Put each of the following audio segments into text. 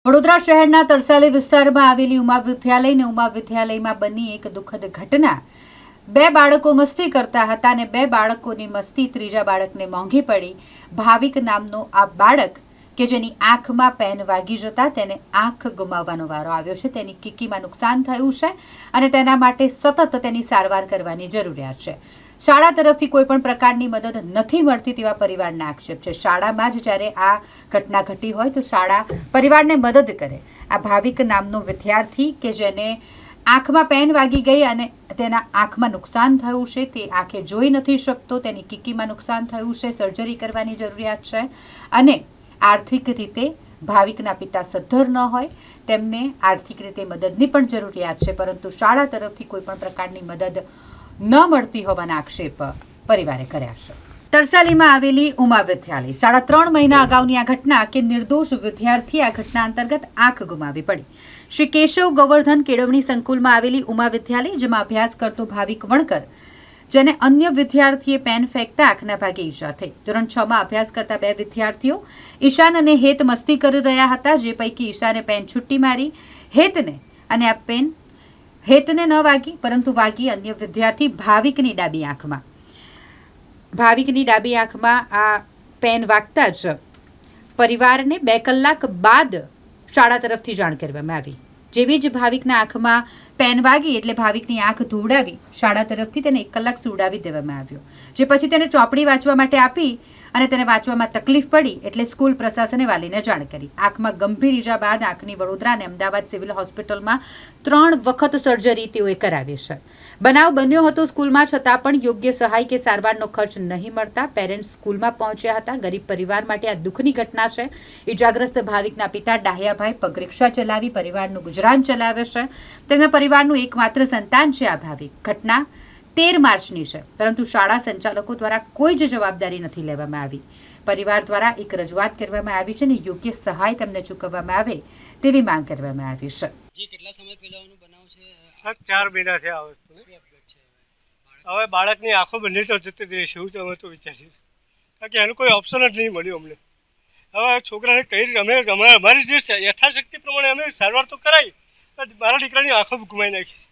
વડોદરા શહેરના તરસાલી વિસ્તારમાં આવેલી ઉમા વિદ્યાલય અને ઉમા વિદ્યાલયમાં બની એક દુઃખદ ઘટના। બે બાળકો મસ્તી કરતા હતા અને બે બાળકોની મસ્તી ત્રીજા બાળકને મોંઘી પડી। ભાવિક નામનો આ બાળક કે જેની આંખમાં પેન વાગી જતા તેને આંખ ગુમાવવાનો વારો આવ્યો છે। તેની કીકીમાં નુકસાન થયું છે અને તેના માટે સતત તેની સારવાર કરવાની જરૂરિયાત છે। શાળા તરફથી કોઈપણ પ્રકારની મદદ નથી મળતી તેવા પરિવારના આક્ષેપ છે। શાળામાં જ જ્યારે આ ઘટના ઘટી હોય તો શાળા પરિવારને મદદ કરે। આ ભાવિક નામનો વિદ્યાર્થી કે જેને આંખમાં પેન વાગી ગઈ અને તેના આંખમાં નુકસાન થયું છે, તે આંખે જોઈ નથી શકતો, તેની કીકીમાં નુકસાન થયું છે, સર્જરી કરવાની જરૂરિયાત છે અને આર્થિક રીતે ભાવિકના પિતા સદ્ધર ન હોય, તેમને આર્થિક રીતે મદદની પણ જરૂરિયાત છે, પરંતુ શાળા તરફથી કોઈપણ પ્રકારની મદદ ન મળતી હોવાના આક્ષેપ પરિવારે કર્યા છે। તરસાલીમાં આવેલી ઉમા વિદ્યાલય 3.5 મહિના અગાઉની આ ઘટના કે નિર્દોષ વિદ્યાર્થી આ ઘટના અંતર્ગત આંખ ગુમાવી પડી। શ્રી કેશવ ગોવર્ધન કેળવણી સંકુલમાં આવેલી ઉમા વિદ્યાલય, જેમાં અભ્યાસ કરતો ભાવિક વણકર જેને અન્ય વિદ્યાર્થીએ પેન ફેંકતા આંખના ભાગે ઈજા થઈ। ધોરણ 6માં અભ્યાસ કરતા બે વિદ્યાર્થીઓ ઈશાન અને હેત મસ્તી કરી રહ્યા હતા, જે પૈકી ઈશાને પેન છૂટી મારી હેતને, અને આ પેન હેતને ન વાગી પરંતુ વાગી અન્ય વિદ્યાર્થી ભાવિકની ડાબી આંખમાં। ભાવિકની ડાબી આંખમાં આ પેન વાગતા જ પરિવારને 2 કલાક બાદ શાળા તરફથી જાણ કરવામાં આવી। જેવી જ ભાવિકના આંખમાં પેન વાગી એટલે ભાવિકની આંખ ધોવડાવી શાળા તરફથી તેને 1 કલાક સુવડાવી દેવામાં આવ્યો, જે પછી તેને ચોપડી વાંચવા માટે આપી અને તેને વાંચવામાં તકલીફ પડી એટલે સ્કૂલ પ્રશાસને વાલીને જાણ કરી। આંખમાં ગંભીર ઈજા બાદ આંખની વડોદરા અને અમદાવાદ સિવિલ હોસ્પિટલમાં 3 વખત સર્જરી તેઓએ કરાવી છે। બનાવ બન્યો હતો સ્કૂલમાં, છતાં પણ યોગ્ય સહાય કે સારવારનો ખર્ચ નહીં મળતા પેરેન્ટ્સ સ્કૂલમાં પહોંચ્યા હતા। ગરીબ પરિવાર માટે આ દુઃખની ઘટના છે। ઈજાગ્રસ્ત ભાવિકના પિતા ડાહ્યાભાઈ પગ રિક્ષા ચલાવી પરિવારનું ગુજરાન ચલાવે છે। તેમના પરિવારનું એકમાત્ર સંતાન છે આ ભાવિક। ઘટના 13 માર્ચની છે, પરંતુ શાળા સંચાલકો દ્વારા કોઈ જ જવાબદારી નથી લેવામાં આવી। પરિવાર દ્વારા એક રજૂઆત કરવામાં આવી છે અને યોગ્ય સહાય તેમને ચૂકવવામાં આવે તેવી માંગ કરવામાં આવી છે। કેટલા સમય પહેલાનો બનાવ છે? 4 મહિના થયા આ વસ્તુને। હવે બાળકની આંખો બંને તો જતી રહેશે એવું અમે તો વિચારીએ, કારણ કે એનું કોઈ ઓપ્શન જ નહીં મળ્યું અમને। હવે છોકરાને કઈ રીતે અમારી જે યથાશક્તિ પ્રમાણે અમે સારવાર તો કરાવી, મારા દીકરાની આંખો ગુમાવી નાખી।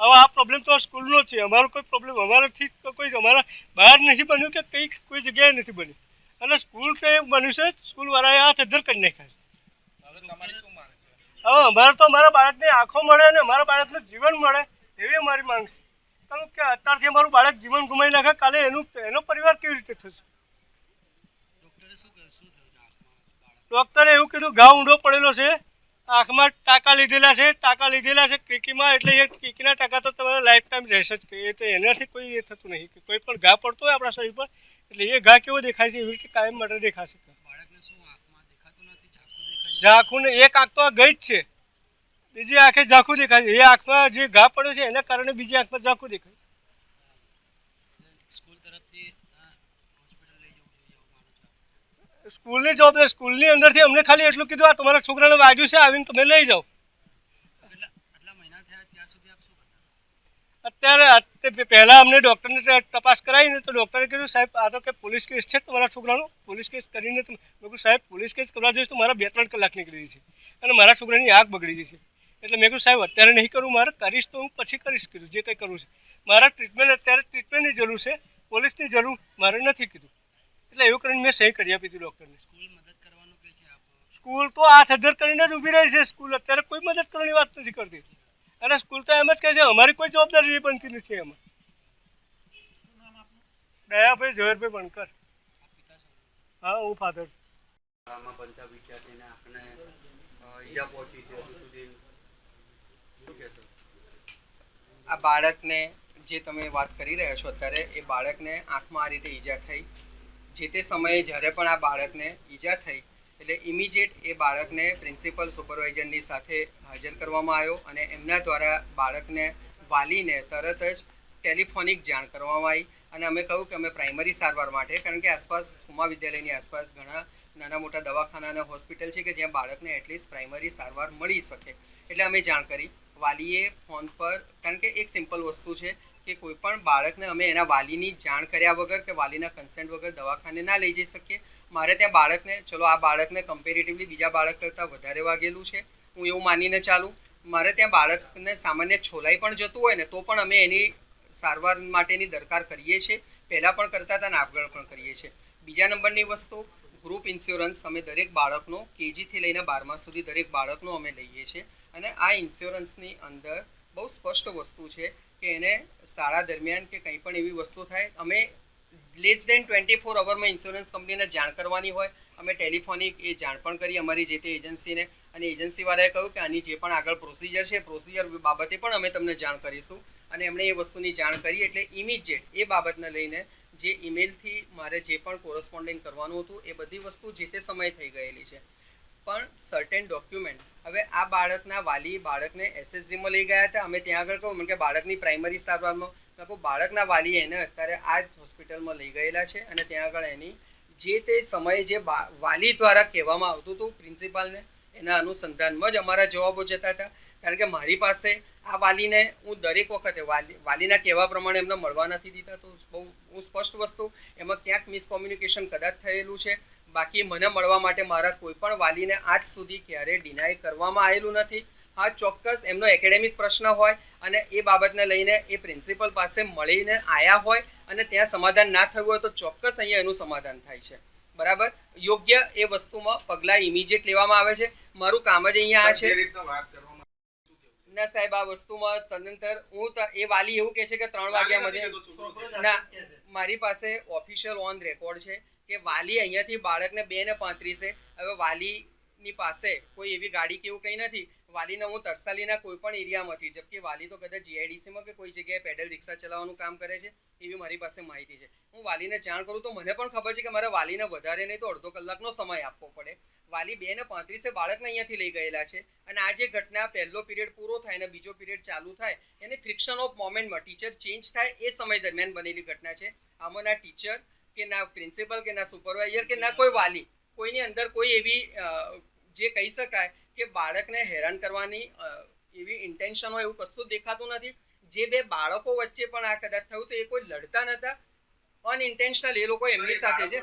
હવે આ પ્રોબ્લેમ તો સ્કૂલનો છે, અમારો કોઈ પ્રોબ્લેમ અમારાથી કોઈ અમારા બહાર નથી બન્યું કે કંઈ કોઈ જગ્યાએ નથી બન્યું, અને સ્કૂલ તો એવું બન્યું છે, સ્કૂલવાળાએ હાથ અધ્ધર કરી નાખ્યા છે। હવે અમારે તો અમારા બાળકને આંખો મળે અને અમારા બાળકને જીવન મળે એવી અમારી માંગ છે, કારણ કે અત્યારથી અમારું બાળક જીવન ગુમાવી નાખે, કાલે એનો પરિવાર કેવી રીતે થશે? ડૉક્ટરે એવું કીધું ઘા ઊંડો પડેલો છે, આંખમાં ટાંકા લીધેલા છે કીકીમાં, એટલે એ કીકીના ટાંકા તો તમારે લાઈફ ટાઈમ રહેશે જ, એ તો એનાથી કોઈ એ થતું નહીં કે કોઈ પણ ઘા પડતો હોય આપણા શરીર પર એટલે એ ઘા કેવો દેખાય છે એવી રીતે કાયમ માટે દેખાશે। ઝાંખું ને એક આંખ તો ગઈ જ છે, બીજી આંખે ઝાંખું દેખાય છે। એ આંખમાં જે ઘા પડ્યો છે એના કારણે બીજી આંખમાં ઝાંખું દેખાય છે। સ્કૂલની જવાબદારી, સ્કૂલની અંદરથી અમને ખાલી એટલું કીધું આ તમારા છોકરાને વાગ્યું છે, આવીને તમે લઈ જાઓ। અત્યારે પહેલાં અમને ડૉક્ટરને તપાસ કરાવીને તો ડૉક્ટરે કીધું સાહેબ આ તો કે પોલીસ કેસ છે તમારા છોકરાનો, પોલીસ કેસ કરીને મેં કહ્યું સાહેબ પોલીસ કેસ કરવા જઈશ તો મારા 2-3 કલાક નીકળી જશે અને મારા છોકરાની આંખ બગડી જશે, એટલે મેં કહ્યું સાહેબ અત્યારે નહીં કરું, મારે કરીશ તો હું પછી કરીશ, કીધું જે કંઈ કરવું છે। મારા અત્યારે ટ્રીટમેન્ટની જરૂર છે, પોલીસની જરૂર મારે નથી કીધું, એટલે એવું કરીને મેં સહી કરી આપી હતી ડૉક્ટરને। સ્કૂલ તો હાથ અધ્ધર કરીને જ ઊભી રહી છે, સ્કૂલ અત્યારે કોઈ મદદ કરવાની વાત નથી કરતી, અને સ્કૂલ તો એમ જ કહે છે અમારી કોઈ જવાબદારી બનતી નથી એમાં। દયાભાઈ ઝવેરભાઈ વણકર। હા, હું ફાધર છું। આ બાળકને જે તમે વાત કરી રહ્યા છો અત્યારે, એ બાળકને આંખમાં આ રીતે ઈજા થઈ, જે તે સમયે જ્યારે પણ આ બાળકને ઈજા થઈ એટલે ઇમિડિયેટ એ બાળકને પ્રિન્સિપલ સુપરવાઇઝરની સાથે હાજર કરવામાં આવ્યો અને એમના દ્વારા બાળકને વાલીને તરત જ ટેલિફોનિક જાણ કરવામાં આવી અને અમે કહ્યું કે અમે પ્રાઇમરી સારવાર માટે, કારણ કે આસપાસ ઉમા વિદ્યાલયની આસપાસ ઘણા નાના મોટા દવાખાના અને હોસ્પિટલ છે કે જ્યાં બાળકને એટલીસ્ટ પ્રાઇમરી સારવાર મળી શકે, એટલે અમે જાણ કરી। વાલીએ ફોન પર, કારણ કે એક સિમ્પલ વસ્તુ છે કે કોઈ પણ બાળકને અમે એના વાલીની જાણ કર્યા વગર કે વાલીના કન્સેન્ટ વગર દવાખાને ના લઈ જઈ શકીએ। મારે ત્યાં બાળકને ચલો આ બાળકને કમ્પેરેટિવલી બીજા બાળક કરતાં વધારે વાગેલું છે, હું એવું માનીને ચાલું. મારે ત્યાં બાળકને સામાન્ય છોલાઈ પણ જતું હોય ને તો પણ અમે એની સારવાર માટેની દરકાર કરીએ છીએ, પહેલાં પણ કરતા હતા અને આગળ પણ કરીએ છીએ. બીજા નંબરની વસ્તુ, ગ્રુપ ઇન્સ્યોરન્સ અમે દરેક બાળકનો કેજીથી લઈને 12મા સુધી દરેક બાળકનો અમે લઈએ છીએ. અને આ ઇન્સ્યોરન્સની અંદર બહુ સ્પષ્ટ વસ્તુ છે કે એને શાળા દરમિયાન કે કંઈ પણ એવી વસ્તુ થાય, અમે લેસ દેન 24 અવરમાં ઇન્સ્યોરન્સ કંપનીને જાણ કરવાની હોય. અમે ટેલિફોનિક એ જાણ પણ કરી અમારી જે તે એજન્સીને, અને એજન્સીવાળાએ કહ્યું કે આની જે પણ આગળ પ્રોસિજર છે પ્રોસિજર બાબતે પણ અમે તમને જાણ કરીશું. અને એમણે એ વસ્તુની જાણ કરી એટલે ઇમિડિયેટ એ બાબતને લઈને જે ઈમેલથી મારે જે પણ કોરસ્પોન્ડિંગ કરવાનું હતું એ બધી વસ્તુ જે તે સમયે થઈ ગયેલી છે. પણ સર્ટેન ડોક્યુમેન્ટ, હવે આ બાળકના વાલી બાળકને એસએસજીમાં લઈ ગયા હતા. અમે ત્યાં આગળ કહું કે બાળકની પ્રાઇમરી સારવારમાં કહું બાળકના વાલી એને અત્યારે આ જ હોસ્પિટલમાં લઈ ગયેલા છે. અને ત્યાં આગળ એની જે તે સમયે જે વાલી દ્વારા કહેવામાં આવતું હતું પ્રિન્સિપાલને, એના અનુસંધાનમાં જ અમારા જવાબો જતા હતા. કારણ કે મારી પાસે આ વાલીને હું દરેક વખતે વાલીના કહેવા પ્રમાણે એમને મળવા નથી દીધા. તો બહુ હું સ્પષ્ટ વસ્તુ એમાં ક્યાંક મિસકોમ્યુનિકેશન કદાચ થયેલું છે. બાકી મને મળવા માટે મારા કોઈ પણ વાલીને આજ સુધી ક્યારેય ડિનાય કરવામાં આવેલું નથી. હા, ચોક્કસ એમનો એકેડેમિક પ્રશ્ન હોય અને એ બાબતને લઈને એ પ્રિન્સિપલ પાસે મળીને આવ્યા હોય અને ત્યાં સમાધાન ના થયું હોય તો ચોક્કસ અહીંયા એનું સમાધાન થાય છે. બરાબર, યોગ્ય એ વસ્તુમાં પગલાં ઇમિડિયેટ લેવામાં આવે છે. મારું કામ જ અહીંયા આ છે. ના સાહેબ, આ વસ્તુમાં તદનંતર હું એ વાલી એવું કહે છે કે 3 વાગ્યા મને ના, મારી પાસે ઓફિશિયલ ઓન રેકોર્ડ છે કે વાલી અહીંયાથી બાળકને 2:35 હવે વાલીની પાસે કોઈ એવી ગાડી કે એવું કંઈ નથી. વાલીને હું તરસાલીના કોઈ પણ એરિયામાંથી, જબકે વાલી તો કદાચ જીઆઈડીસીમાં કે કોઈ જગ્યાએ પેડલ રિક્ષા ચલાવવાનું કામ કરે છે, એવી મારી પાસે માહિતી છે. હું વાલીને જાણ કરું તો મને પણ ખબર છે કે મારે વાલીને વધારે નહીં તો અડધો કલાકનો સમય આપવો પડે. વાલી 2:35 બાળકને અહીંયાથી લઈ ગયેલા છે. અને આ જે ઘટના પહેલો પીરિયડ પૂરો થાય અને બીજો પીરિયડ ચાલુ થાય એને ફ્રિક્શન ઓફ મોમેન્ટમાં ટીચર ચેન્જ થાય એ સમય દરમિયાન બનેલી ઘટના છે. આમાં ના ટીચર કે ના પ્રિન્સિપલ કે ના સુપરવાઇઝર કે ના કોઈ વાલી, કોઈની અંદર કોઈ એવી જે કહી શકાય કે બાળકને હેરાન કરવાની એવી ઇન્ટેન્શન હોય એવું કશું દેખાતું નથી. જે બે બાળકો વચ્ચે પણ આ કદાચ થયું તો એ કોઈ લડતા નતા, અનઇન્ટેન્શનલ એ લોકો એમની સાથે છે.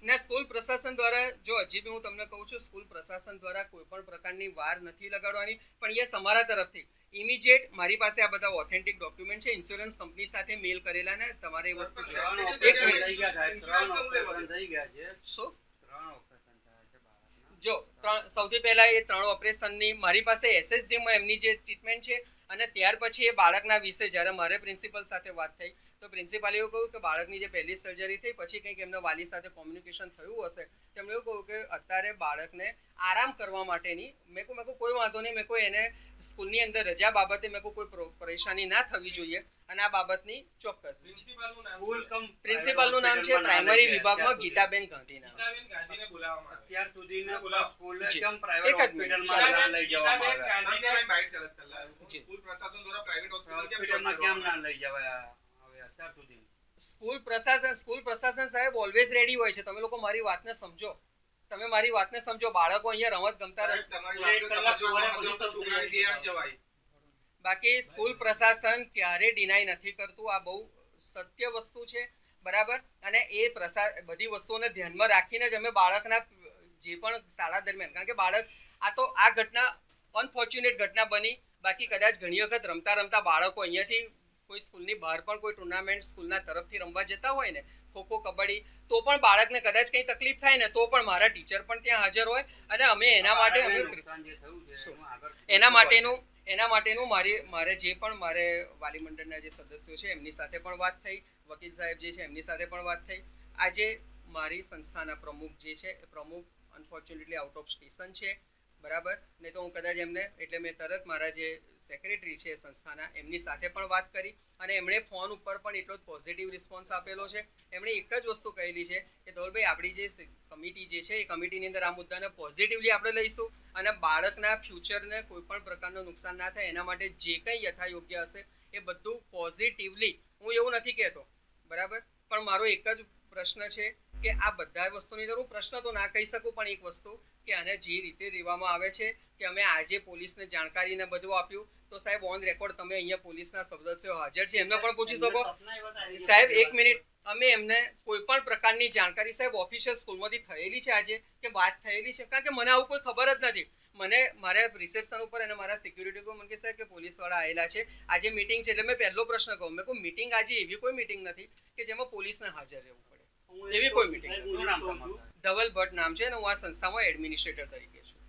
ના, સ્કૂલ પ્રશાસન દ્વારા, જો હજી બી હું તમને કહું છું, સ્કૂલ પ્રશાસન દ્વારા કોઈ પણ પ્રકારની વાર નથી લગાડવાની. પણ યસ, અમારા તરફથી ઇમિડિયેટ મારી પાસે આ બધા ઓથેન્ટિક ડોક્યુમેન્ટ છે, ઇન્સ્યોરન્સ કંપની સાથે મેલ કરેલા ને તમારે એ વસ્તુ જો સૌથી પહેલા એ 3 ઓપરેશનની મારી પાસે એસએસજીમાં એમની જે ટ્રીટમેન્ટ છે. અને ત્યાર પછી એ બાળકના વિશે જ્યારે મારે પ્રિન્સિપલ સાથે વાત થઈ તો પ્રિન્સિપાલે એવું કહ્યું કે બાળકની જે પહેલી સર્જરી થઈ પછી કંઈક એમના વાલી સાથે કોમ્યુનિકેશન થયું હશે. તેમણે એવું કહ્યું કે અત્યારે બાળકને આરામ કરવા માટેની મેં કહું કોઈ વાંધો નહીં, મેં કોઈ એને સ્કૂલની અંદર રજા બાબતે મેં કોઈ પરેશાની ના થવી જોઈએ. અને આ બાબતની ચોક્કસ પ્રિન્સિપાલનું નામ છે પ્રાઇમરી વિભાગમાં ગીતાબેન ગાંધીના. અત્યાર સુધીના સ્કૂલ કેમ એક પ્રાઇવેટ જ મિનિટ. હોસ્પિટલમાં લઈ જવામાં સ્કૂલ પ્રશાસન સાહેબ ઓલવેઝ રેડી હોય છે. તમે લોકો મારી વાતને સમજો, તમે મારી વાતને સમજો. બાળકો અહીંયા રમત ગમતા બાકી સ્કૂલ પ્રશાસન ક્યારે ડિનાય નથી કરતું. આ બહુ સત્ય વસ્તુ છે. બરાબર, અને એ બધી વસ્તુઓને ધ્યાનમાં રાખીને જ અમે બાળકના જે પણ શાળા દરમિયાન, કારણ કે બાળક આ ઘટના અનફોર્ચ્યુનેટ ઘટના બની. બાકી કદાચ ઘણી વખત રમતા રમતા બાળકો અહીંયાથી કોઈ સ્કૂલની બહાર પણ કોઈ ટુર્નામેન્ટ સ્કૂલના તરફથી રમવા જતા હોય ને, ખોખો કબડ્ડી, તો પણ બાળકને કદાચ કંઈ તકલીફ થાય ને તો પણ મારા ટીચર પણ ત્યાં હાજર હોય. અને અમે એના માટેનું મારે જે પણ મારે વાલી મંડળના જે સદસ્યો છે એમની સાથે પણ વાત થઈ, વકીલ સાહેબ જે છે એમની સાથે પણ વાત થઈ. આજે મારી સંસ્થાના પ્રમુખ જે છે એ પ્રમુખ અનફોર્ચ્યુનેટલી આઉટ ઓફ સ્ટેશન છે. બરાબર, નહીં તો હું કદાચ એમને એટલે મેં તરત મારા જે સેક્રેટરી છે સંસ્થાના એમની સાથે પણ વાત કરી અને એમણે ફોન ઉપર પણ એટલો જ પોઝિટિવ રિસ્પોન્સ આપેલો છે. એમણે એક જ વસ્તુ કહેલી છે કે ધવલભાઈ આપણી જે કમિટી જે છે એ કમિટીની અંદર આ મુદ્દાને પોઝિટિવલી આપણે લઈશું અને બાળકના ફ્યુચરને કોઈ પણ પ્રકારનું નુકસાન ના થાય એના માટે જે કંઈ યથાયોગ્ય હશે એ બધું પોઝિટિવલી, હું એવું નથી કહેતો, બરાબર, પણ મારો એક જ પ્રશ્ન છે કે આ બધા વસ્તુની જરૂર, પ્રશ્ન તો ના કહી શકું પણ એક વસ્તુ કે આને જે રીતે લેવામાં આવે છે કે અમે આજે પોલીસને જાણકારીને બધું આપ્યું તો સાહેબ ઓન રેકોર્ડ તમે અહીંયા પોલીસના સદસ્યો હાજર છે એમને પણ પૂછી શકો. સાહેબ એક મિનિટ, અમે એમને કોઈ પણ પ્રકારની જાણકારી સાહેબ ઓફિશિયલ સ્કૂલમાંથી થયેલી છે આજે કે વાત થયેલી છે, કારણ કે મને આવું કોઈ ખબર જ નથી. મને મારા રિસેપ્શન ઉપર અને મારા સિક્યુરિટી ઉપર મને કહે સાહેબ કે પોલીસવાળા આવેલા છે, આજે મિટિંગ છે. એટલે મેં પહેલો પ્રશ્ન કહું, મેં કહું મિટિંગ આજે એવી કોઈ મિટિંગ નથી કે જેમાં પોલીસને હાજર રહેવું પડે, એવી કોઈ મિટિંગ નથી. ધવલ ભટ્ટ નામ છે અને હું આ સંસ્થામાં એડમિનિસ્ટ્રેટર તરીકે છું.